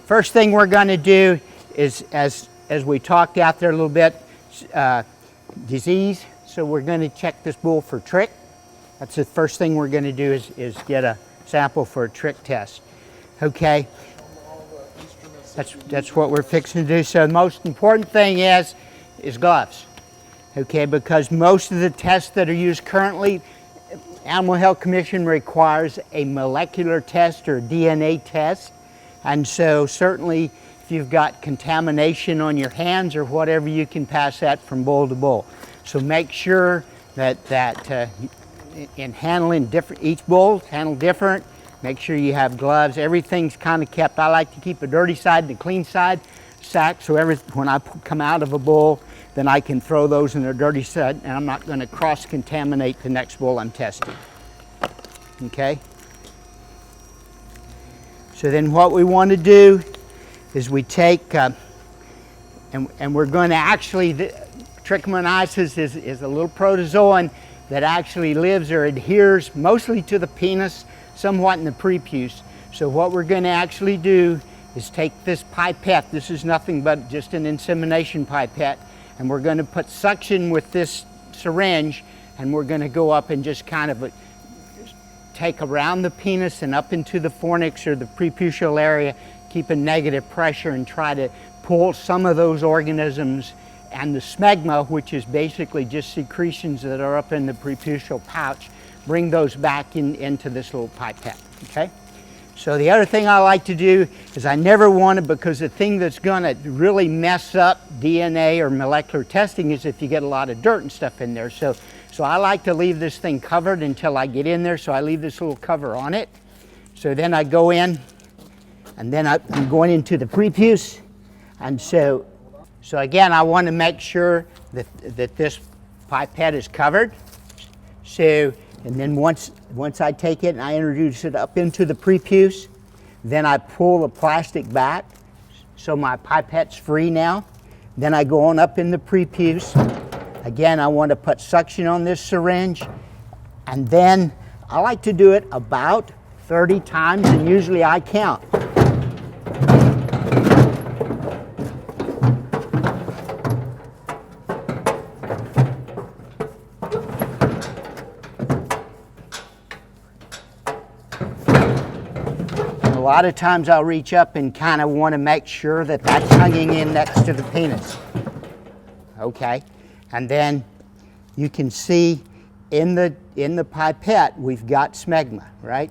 First thing we're going to do is, as we talked out there a little bit, disease. So we're going to check this bull for trich. That's the first thing we're going to do is get a sample for a trich test. Okay, that's what we're fixing to do. So the most important thing is gloves. Okay, because most of the tests that are used currently, Animal Health Commission requires a molecular test or DNA test. And so certainly if you've got contamination on your hands or whatever, you can pass that from bull to bull. So make sure that in handling each bull, handle different. Make sure you have gloves. Everything's kind of kept. I like to keep a dirty side and a clean side sack, so when I come out of a bull, then I can throw those in their dirty side, and I'm not going to cross-contaminate the next bull I'm testing. Okay? So then what we want to do is we take, and we're going to actually, trichomoniasis is a little protozoan that actually lives or adheres mostly to the penis, somewhat in the prepuce. So what we're going to actually do is take this pipette. This is nothing but just an insemination pipette, and we're going to put suction with this syringe, and we're going to go up and just kind of take around the penis and up into the fornix or the preputial area, keep a negative pressure and try to pull some of those organisms and the smegma, which is basically just secretions that are up in the preputial pouch, bring those back into this little pipette, okay? So the other thing I like to do is I never want to, because the thing that's going to really mess up DNA or molecular testing is if you get a lot of dirt and stuff in there. So I like to leave this thing covered until I get in there, so I leave this little cover on it. So then I go in, and then I'm going into the prepuce, and so again, I want to make sure that this pipette is covered. So, and then once I take it and I introduce it up into the prepuce, then I pull the plastic back, so my pipette's free now. Then I go on up in the prepuce. Again, I want to put suction on this syringe, and then I like to do it about 30 times, and usually I count. A lot of times I'll reach up and kind of want to make sure that that's hanging in next to the penis. Okay, and then you can see in the pipette we've got smegma, right?